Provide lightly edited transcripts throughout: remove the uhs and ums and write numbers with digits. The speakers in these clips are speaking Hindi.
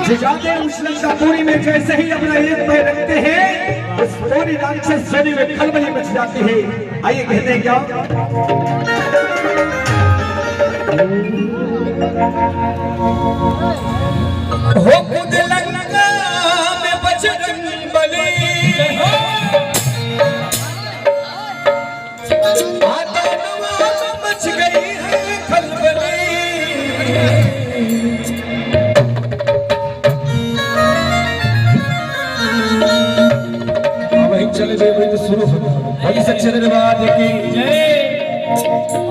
जाते उस लंकापुरी में जैसे ही अपना एक पैर रखते हैं उस पूरी राक्षस सेना में खलबली मच जाती है। आइए कहते हैं क्या हो खुद लंका में बजरंग बली मच गई है खलबली। चले गए वही तो शुरू होगा वही से चलने बाद की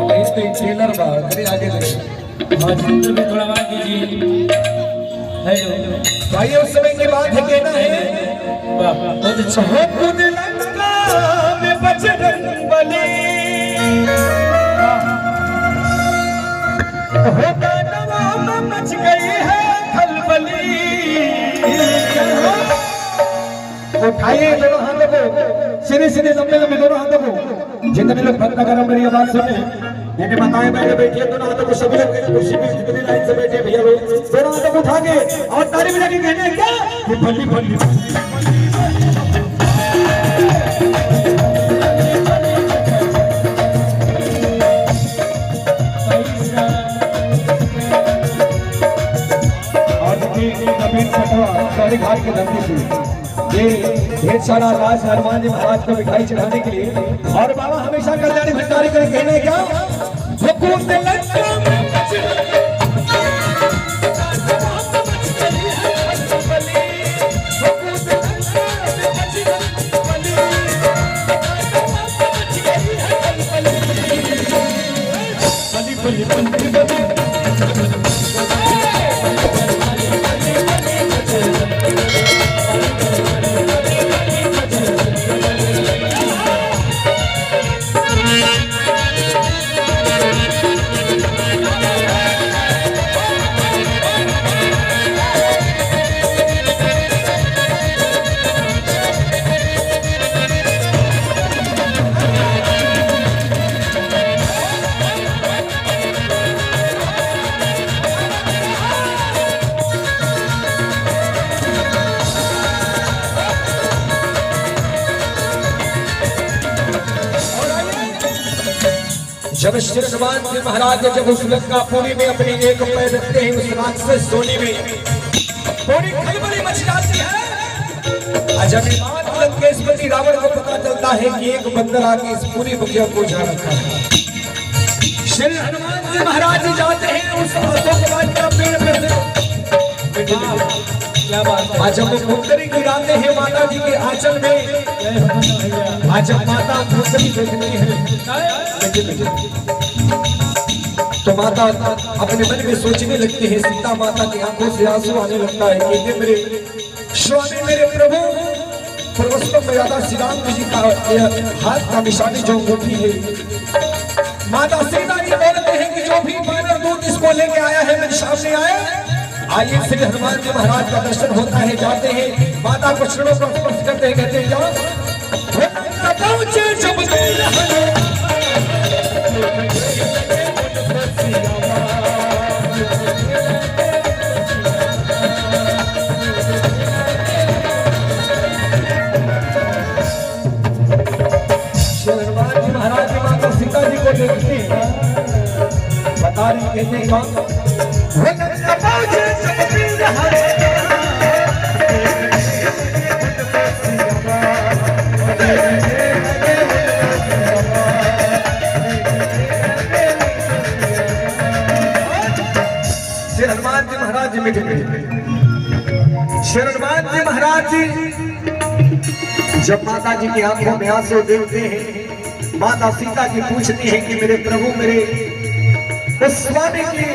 वही तो ट्रेलर बाद फिर आगे चले और चित्र भी थोड़ा बात कीजिए। हेलो भाई उस समय की बात है कहना है वाह बहुत अच्छा हो खुद लंका में बजरंग बली हो दानवों में मच गई है खलबली। उठाइए दोनों हाथों को सीधे सीधे लंबे लंबे दोनों हाथों को। जितने लोग भक्त करो मेरी आवाज सुने मैंने बताया मैंने बैठिए दोनों हाथों को सभी लोग कुर्सी में जितनी लाइन से बैठे भैया लोग दोनों हाथों को उठा के और ताली बजा के कहने हैं क्या कि भल्ली भल्ली और घाट की धरती से ये ढेर सारा राज हनुमान जी महाराज को मिठाई चढ़ाने के लिए और बाबा हमेशा कल्याणी भंडारी को कहने क्या हुकूमत लंका में जब श्री हनुमान जी महाराज जब उस लंकापुरी में अपनी एक पैर रखते हैं उस राक्षस सोनी में पूरी खलबली मच जाती है। जब लंकेश्वरी रावण को पता चलता है कि एक बंदर आके इस पूरी बुकिया को उठा रखा है। श्री हनुमान जी महाराज जाते हैं उस अशोक का पेड़ पे क्या बात आज हम मुंदरी गिराते हैं माता जी के आंचल में। आज माता मुंदरी देखती है तो माता अपने मन में सोचने लगती है। सीता माता की आंखों से आंसू आने लगता है कि ये मेरे स्वामी मेरे प्रभु पुरुषोत्तम मर्यादा श्री राम जी का हाथ का निशानी जो अंगूठी है। माता सीता जी बोलते हैं कि जो भी मानव दूत इसको लेके आया है मेरे सामने आए। आइए श्री हनुमान जी महाराज का दर्शन होता है जाते हैं माता को चरणों को स्पर्श करते हैं कहते हैं जाओ हनुमान जी महाराज की माता सीता जी को देखती है बता रही कहते हैं कौन हनुमान जी महाराज जी मीठे श्री हनुमान जी महाराज जी जब माता जी की आंखों में आंसू देखते हैं माता सीता जी पूछती है कि मेरे प्रभु मेरे उस स्वामी की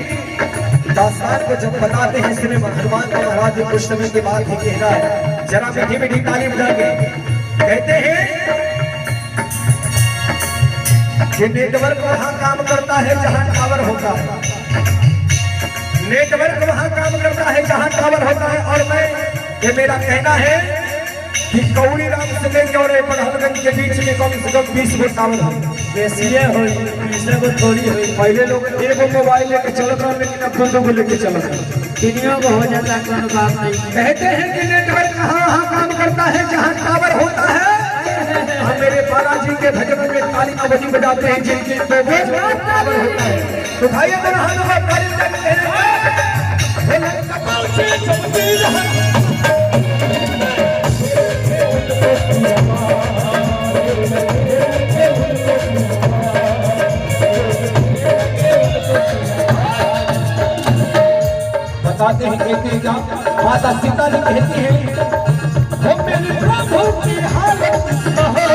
दास्तान को जब बताते हैं श्री हनुमान जी महाराज जी कुछ समय के बाद ही कहना है जरा मीठी मीठी ताली बजा के कहते हैं कि नेटवर्क वहां काम करता है जहां टावर होता है। नेटवर्क वहां काम करता है जहां टावर होता है और मैं ये मेरा कहना है कि कौड़ी राम से लेके और पढ़लगंज के बीच में कम से कम 20 गो टावर है। बेसिए हो तीसरे को थोड़ी हो पहले लोग एगो मोबाइल लेके चलत रहे, लेकिन अब दो को लेके चलत रहे। तीनियों को हो जाता है, कोई बात नहीं। कहते हैं कि नेटवर्क कहाँ काम करता है, जहाँ टावर होता है। हम मेरे बालाजी के भजनों में ताली का बजी बजाते हैं, जिनके टावर होता है। तो भाई अगर हम लोग ताली बजाते हैं बताते हैं, कहते हैं क्या माता सीता जी कहती है, हो मेरे प्रभु की हालत कहो।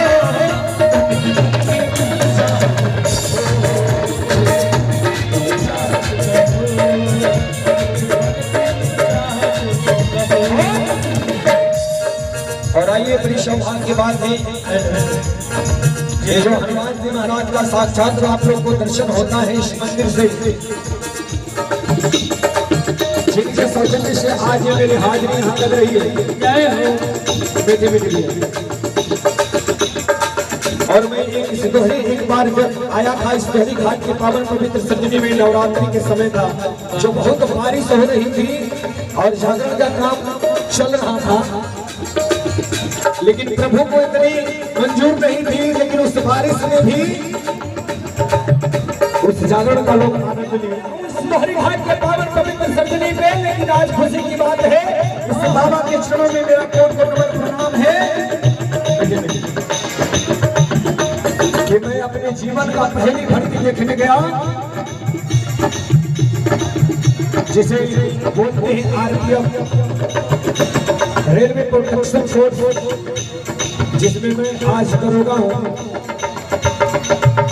और आइए बड़ी सौभाग्य की बात है, ये जो हनुमान जी महाराज का साक्षात आप लोग को दर्शन होता है इस मंदिर से, जिनके सौजन्य से आज ये मेरी हाजिरी यहाँ लग रही है। जय हो। बेटे बेटे और मैं एक सिद्धोहरी एक बार जब आया था, इस दोहरी घाट के पावन पवित्र सजनी में नवरात्रि के समय था, जो बहुत बारिश हो रही थी और जागरण का काम चल रहा था, लेकिन प्रभु को इतनी मंजूर नहीं थी, लेकिन उस बारिश में भी उस जागरण का लोग आनंद लिए दोहरी घाट के पावन पवित्र सजनी पे। लेकिन आज खुशी की बात है, इस बाबा के चरणों में मेरा कोट कोट प्रणाम है कि मैं अपने जीवन का पहली भर्ती देखने गया, जिसे बोलते हैं आरपीएफ, रेलवे प्रोटेक्शन फोर्स, जिसमें मैं आज दरोगा हूँ।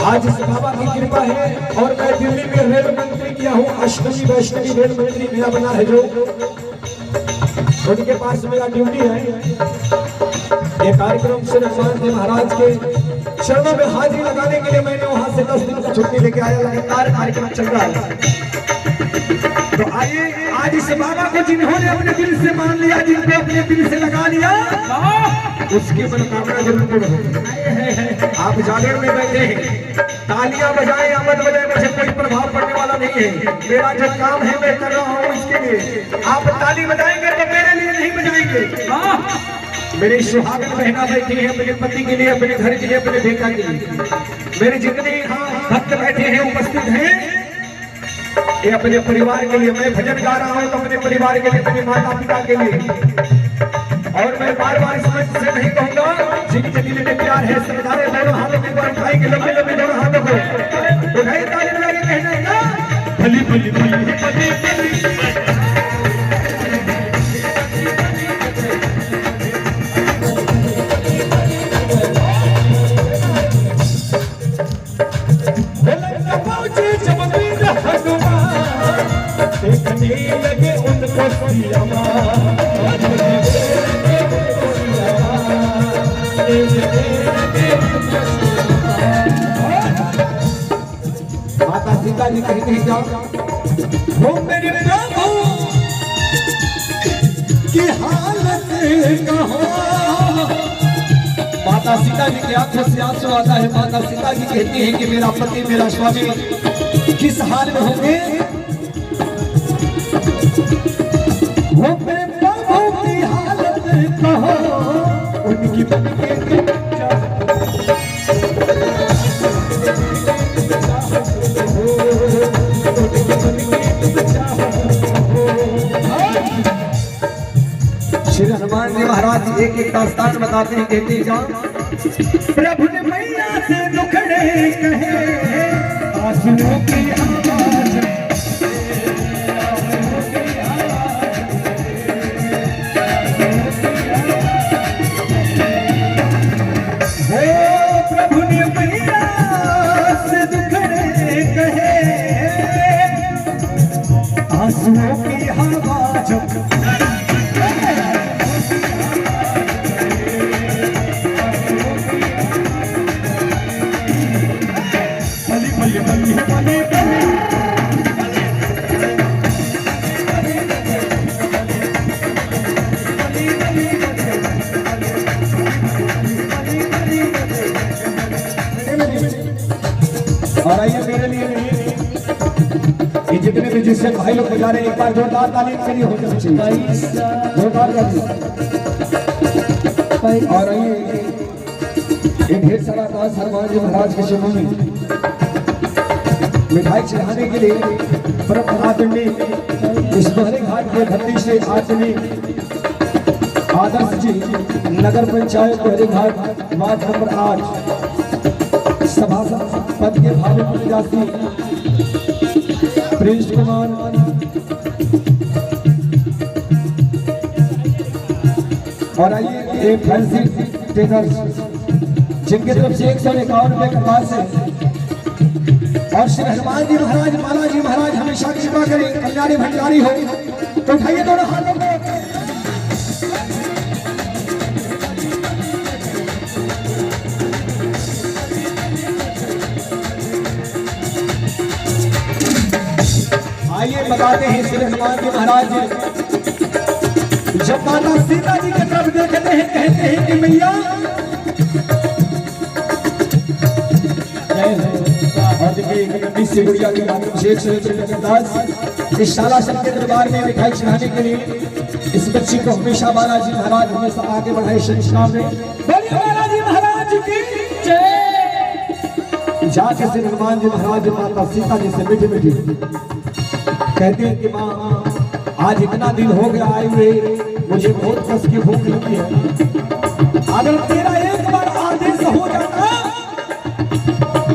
आज इस बाबा की कृपा है और मैं दिल्ली में रेल मंत्री किया हूँ, अष्टमी वैष्णवी रेल मंत्री मेरा बना है, जो उनके पास मेरा ड्यूटी है। ये कार्यक्रम से हनुमान जी महाराज के चरणों में हाजिरी लगाने के लिए मैंने वहां से 10 दिन का छुट्टी लेके आया, लगातार कार्यक्रम चल रहा है। तो आइए आज इस बाबा को जिन्होंने अपने दिल से मान लिया, जिनको अपने दिल से लगा लिया, उसकी मनोकामना जरूर पूर्ण हो। आप जागरण में बैठे हैं, तालियां बजाएं या मत बजाएं, मुझे कोई प्रभाव पड़ने वाला नहीं है। मेरा जो काम है मैं कर रहा हूँ, इसके लिए आप ताली बजाएंगे तो मेरे लिए नहीं बजाएंगे। मेरी सुहागन बहना बैठी है अपने पति के लिए, अपने घर के लिए, अपने बेटा के लिए। मेरे जितने भक्त बैठे हैं, उपस्थित हैं, ये अपने परिवार के लिए। मैं भजन गा रहा हूँ तो अपने परिवार के लिए, अपने माता पिता के लिए। और मैं बार बार इस मंच से नहीं कहूंगा, जिनके दिल में प्यार है सरदारे दोनों हाथों में उठाएंगे, लंबे लंबे दोनों हाथों को उठाए, ताली बजा के कहना है क्या, भली भली भली भली भली। देखने लगे उनको माता सीता जी कहती है, वो मेरे प्रभु की हालत कहो। माता सीता जी की आंखों से आंसू आता है। माता सीता जी कहती है कि मेरा पति, मेरा स्वामी किस हाल में होंगे। वो मेरे प्रभु की हालत कहो, उनकी बन के श्री हनुमान जी महाराज एक एक दास्तान बताते हैं, कहते हैं, प्रभु ने मैया से दुखड़े कहे, आंसुओं की आवाज, वो प्रभु ने मैया से दुखड़े कहे, आंसुओं की आवाज, जिससे भाई लोग बजा रहे हैं, एक बार जोरदार ताली के लिए होना चाहिए, जोरदार ताली। और आइए ये ढेर सारा दास हनुमान जी महाराज के चरणों में मिठाई चढ़ाने के लिए परम आदरणीय इस बहरे घाट के धरती से आदरणीय आदर्श जी नगर पंचायत बहरे घाट वार्ड नंबर 8 सभासद पद के भावी प्रत्याशी प्रिंस कुमार और आइए एक फैंसी टेकर्स जिनकी तरफ से 151 रुपए का पास है। और श्री हनुमान जी महाराज माला जी महाराज हमेशा कृपा करें, कल्याणी भंडारी हो। तो उठाइए दोनों हाथों को। आइए बताते हैं श्री हनुमान जी महाराज जब माता सीता जी की तरफ देखते हैं कहते हैं कि मैया और देखिए से गुड़िया के माध्यम से 101 रुपए का दास इस शाला के दरबार में मिठाई चढ़ाने के लिए इस बच्ची को हमेशा बालाजी महाराज हमेशा आगे बढ़ाए संस्कार में। बोलिए बालाजी महाराज की जय। जाके श्री हनुमान जी महाराज माता सीता जी से मीठी मीठी कहते हैं कि माँ आज इतना दिन हो गया आए हुए, मुझे बहुत कस की भूख लगी है, अगर तेरा एक बार आदेश हो जाता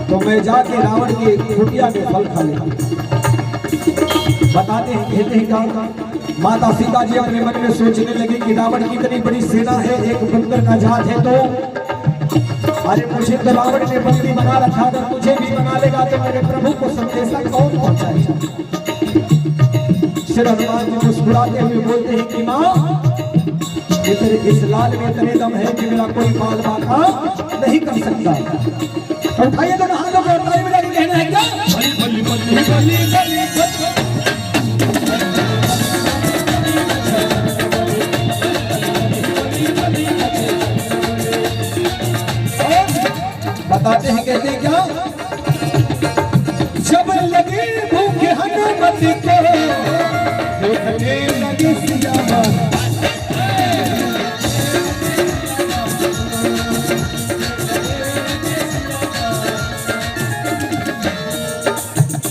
तो मैं जाके रावण की कुटिया के फल खा लेता। बताते हैं कहते हैं क्या माता सीता जी अपने मन में सोचने लगी कि रावण की इतनी बड़ी सेना है, एक बंदर का जात है, तो अरे मुझे तो रावण ने बंदी बना रखा, अगर मुझे भी बना लेगा तो मेरे प्रभु को संदेशा कौन पहुंचाएगा। श्री हनुमान जी मुस्कुराते हुए बोलते हैं कि माँ इस लाल में इतने दम है कि मेरा कोई बाल बाका नहीं कर सकता। तो उठाइए दोनों हाथों को ताली बजा के कहना है क्या बली बली बली बली बली बताते हैं कहते हैं क्या जब लगी भूख हनुमत को देखने लगी सियावा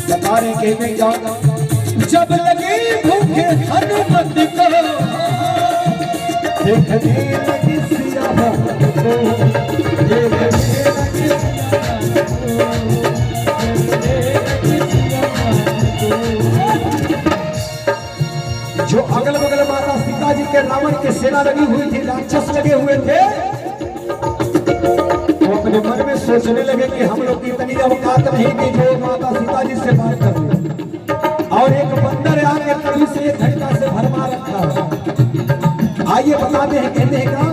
बता रहे कहते क्या जब लगी भूख हनुमत को देखने लगी सियावा जो अगल बगल माता सीता जी के रावण के सेना लगी हुई थी, राक्षस लगे हुए थे, तो अपने मन में सोचने लगे कि हम लोग की इतनी औकात नहीं कि जो माता सीता जी से बात कर ले, और एक बंदर आके कभी से एक घंटा से भरमा रखा। आइए बताते हैं कहते हैं का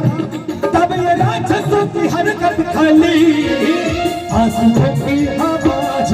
तब ये राक्षसों की हरकत खाली आंसुओं की आवाज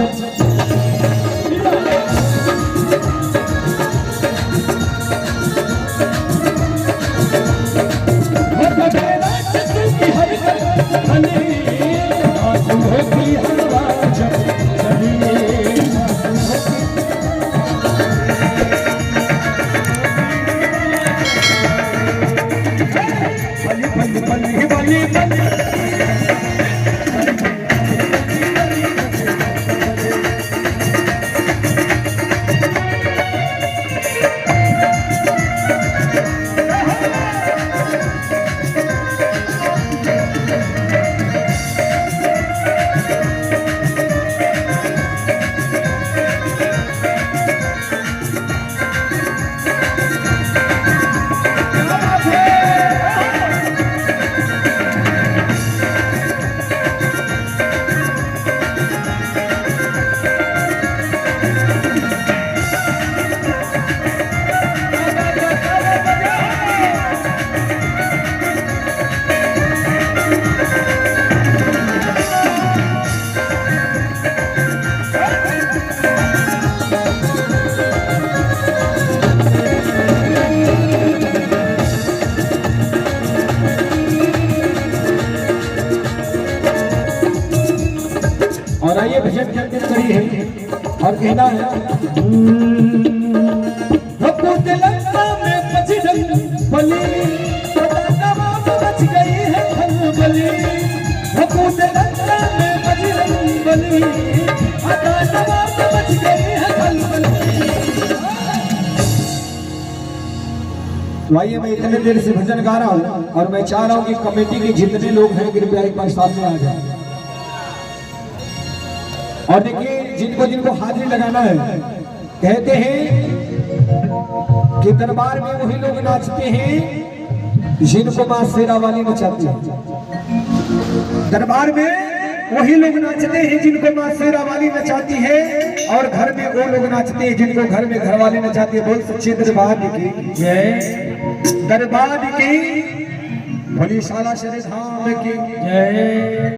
और आइए भजन कीर्तन करिए और कहना है अकाशवा से मच गई है खलबली। तो आइए मैं इतने देर से भजन गा रहा हूँ और मैं चाह रहा हूँ कि कमेटी के जितने लोग हैं कृपया एक बार सामने आ जाए। और देखिए जिनको जिनको हाजिरी लगाना है, कहते हैं कि दरबार में वही लोग नाचते हैं जिनको मां शेरा वाली नचाती है। दरबार में वही लोग नाचते हैं जिनको मां शेरा वाली नचाती है, और घर में वो लोग नाचते हैं जिनको घर में घरवाली नचाती है। बोल सच्चे दरबार की जय, दरबार की भोली शाला शेरे धाम की जय।